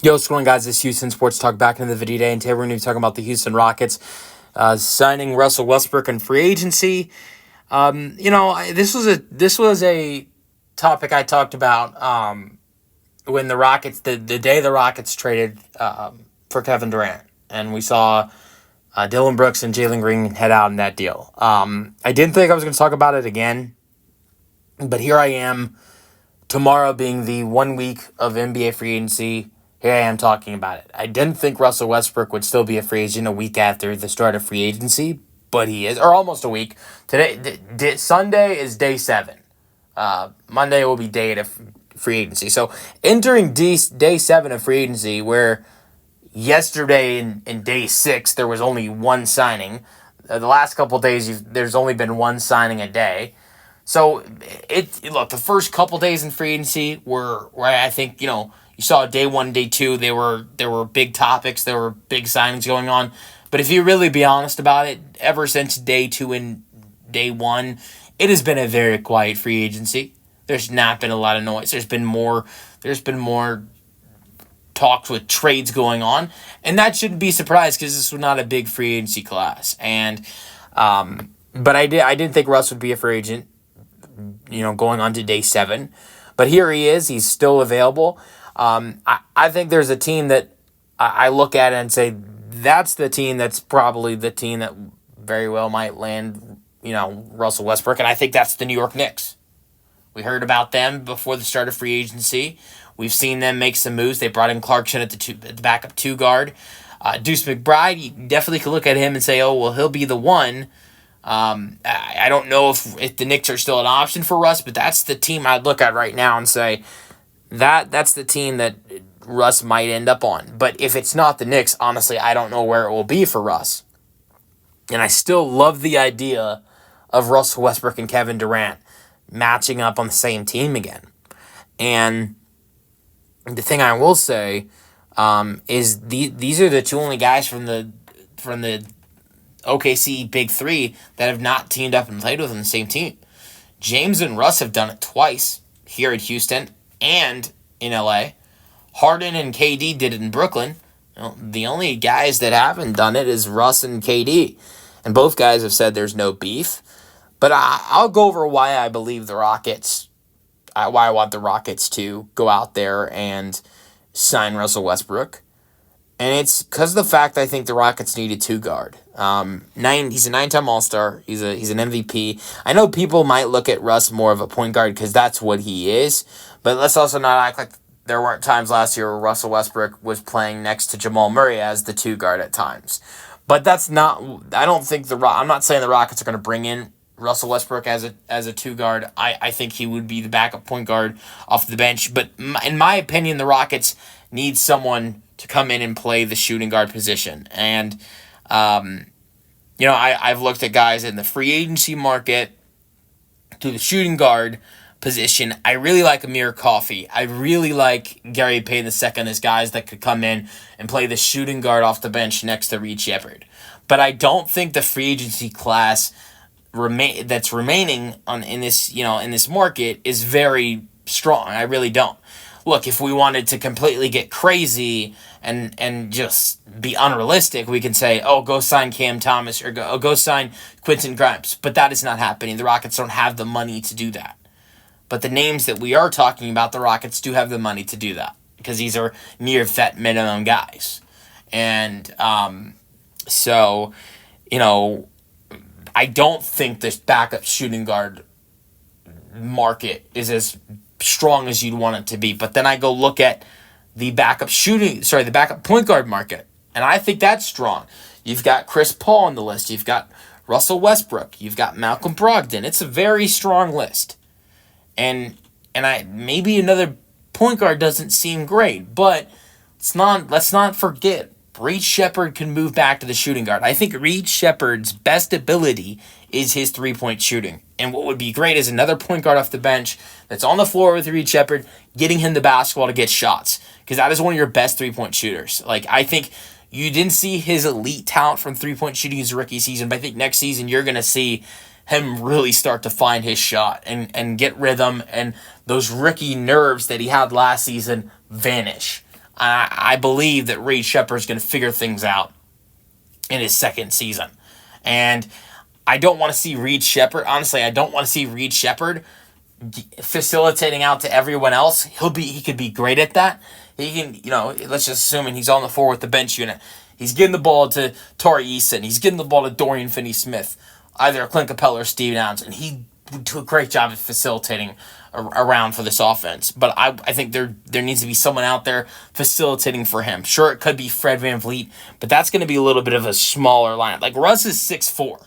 Yo, what's going on, guys? This is Houston Sports Talk back into the video today, and today we're going to be talking about the Houston Rockets signing Russell Westbrook in free agency. This was a topic I talked about when the Rockets the day the Rockets traded for Kevin Durant, and we saw Dylan Brooks and Jalen Green head out in that deal. I didn't think I was going to talk about it again, but here I am. Tomorrow being the 1 week of NBA free agency. Here I am talking about it. I didn't think Russell Westbrook would still be a free agent a week after the start of free agency, but he is, or almost a week. Today, Sunday is day 7. Monday will be day 8 of free agency. So entering day 7 of free agency, where yesterday in day 6 there was only one signing. The last couple of days there's only been one signing a day. So the first couple days in free agency were where I think you saw day 1, day 2, there were big topics, there were big signings going on. But if you really be honest about it, ever since day 2 and day 1, it has been a very quiet free agency. There's not been a lot of noise. There's been more talks with trades going on, and that shouldn't be surprised because this was not a big free agency class. And but I didn't think Russ would be a free agent, going on to day 7. But here he is. He's still available. I think there's a team that I look at and say that's the team that's probably the team that very well might land, Russell Westbrook, and I think that's the New York Knicks. We heard about them before the start of free agency. We've seen them make some moves. They brought in Clarkson at the backup 2 guard. Deuce McBride, you definitely could look at him and say, oh, well, he'll be the one. I don't know if the Knicks are still an option for Russ, but that's the team I'd look at right now and say that's the team that Russ might end up on. But if it's not the Knicks, honestly, I don't know where it will be for Russ. And I still love the idea of Russell Westbrook and Kevin Durant matching up on the same team again. And the thing I will say is these are the two only guys from the OKC Big Three that have not teamed up and played with on the same team. James and Russ have done it twice here at Houston and in LA. Harden and KD did it in Brooklyn. The only guys that haven't done it is Russ and KD. And both guys have said there's no beef. But I'll go over why I believe the Rockets, why I want the Rockets to go out there and sign Russell Westbrook. And it's because of the fact I think the Rockets need a 2 guard. He's a 9-time All-Star. He's an MVP. I know people might look at Russ more of a point guard because that's what he is. But let's also not act like there weren't times last year where Russell Westbrook was playing next to Jamal Murray as the 2 guard at times. But that's not. I don't think I'm not saying the Rockets are going to bring in Russell Westbrook as a 2 guard. I think he would be the backup point guard off the bench. But in my opinion, the Rockets need someone to come in and play the shooting guard position. And, I've looked at guys in the free agency market to the shooting guard position. I really like Amir Coffey. I really like Gary Payton II as guys that could come in and play the shooting guard off the bench next to Reed Shepard. But I don't think the free agency class that's remaining in this market is very strong. I really don't. Look, if we wanted to completely get crazy and just be unrealistic, we can say, oh, go sign Cam Thomas or go sign Quentin Grimes. But that is not happening. The Rockets don't have the money to do that. But the names that we are talking about, the Rockets do have the money to do that because these are near vet minimum guys. And I don't think this backup shooting guard market is as strong as you'd want it to be. But then I go look at the backup point guard market, and I think that's strong. You've got Chris Paul on the list. You've got Russell Westbrook. You've got Malcolm Brogdon. It's a very strong list. And maybe another point guard doesn't seem great, but let's not forget Reed Shepard can move back to the shooting guard. I think Reed Shepard's best ability is his 3-point shooting. And what would be great is another point guard off the bench that's on the floor with Reed Shepard, getting him the basketball to get shots. Because that is one of your best 3-point shooters. I think you didn't see his elite talent from 3-point shooting his rookie season, but I think next season you're going to see him really start to find his shot and get rhythm, and those rookie nerves that he had last season vanish. I believe that Reed Shepard is going to figure things out in his second season. And I don't want to see Reed Shepard. Honestly, I don't want to see Reed Shepard facilitating out to everyone else. He could be great at that. He can, let's just assume he's on the floor with the bench unit. He's getting the ball to Torrey Eason. He's getting the ball to Dorian Finney-Smith, either Clint Capella or Steven Adams, and he would do a great job of facilitating around for this offense. But I think there needs to be someone out there facilitating for him. Sure, it could be Fred VanVleet, but that's going to be a little bit of a smaller lineup. Like, Russ is 6'4".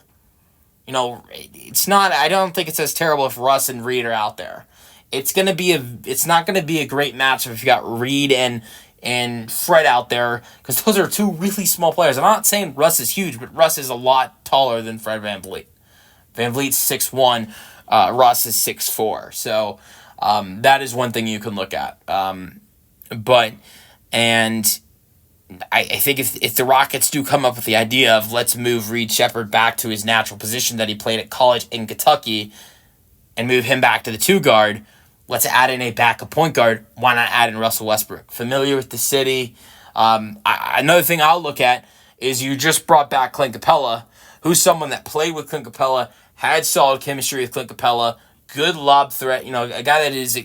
It's not. I don't think it's as terrible if Russ and Reed are out there. It's not going to be a great matchup if you got Reed and Fred out there, because those are two really small players. I'm not saying Russ is huge, but Russ is a lot taller than Fred VanVleet. VanVleet's 6'1", Russ is 6'4". So that is one thing you can look at. I think if the Rockets do come up with the idea of let's move Reed Shepard back to his natural position that he played at college in Kentucky and move him back to the 2 guard, let's add in a backup point guard. Why not add in Russell Westbrook? Familiar with the city. Another thing I'll look at is you just brought back Clint Capella, who's someone that played with Clint Capella, had solid chemistry with Clint Capella, good lob threat. A guy that is,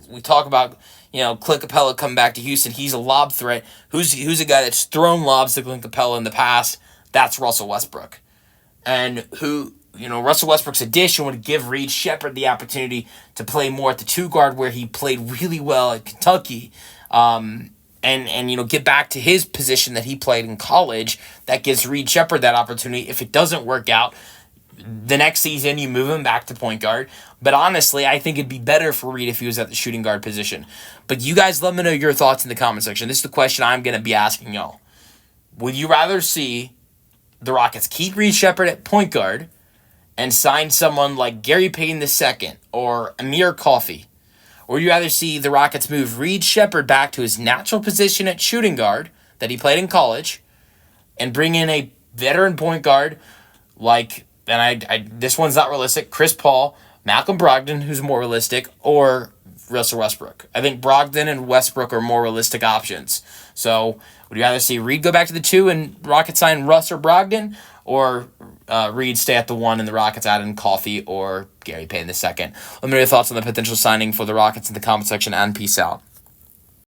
we talk about, Clint Capella coming back to Houston. He's a lob threat. Who's a guy that's thrown lobs to Clint Capella in the past? That's Russell Westbrook. And Russell Westbrook's addition would give Reed Shepard the opportunity to play more at the 2 guard where he played really well at Kentucky. And get back to his position that he played in college. That gives Reed Shepard that opportunity. If it doesn't work out, the next season you move him back to point guard. But honestly, I think it'd be better for Reed if he was at the shooting guard position. But you guys let me know your thoughts in the comment section. This is the question I'm going to be asking y'all. Would you rather see the Rockets keep Reed Shepard at point guard and sign someone like Gary Payton II or Amir Coffey? Or would you rather see the Rockets move Reed Shepard back to his natural position at shooting guard that he played in college and bring in a veteran point guard like, and this one's not realistic, Chris Paul, Malcolm Brogdon, who's more realistic, or Russell Westbrook? I think Brogdon and Westbrook are more realistic options. So would you rather see Reed go back to the 2 and Rockets sign Russ or Brogdon, or Reed stay at the 1 and the Rockets add in Coffey or Gary Payton II? Let me know your thoughts on the potential signing for the Rockets in the comment section, and peace out.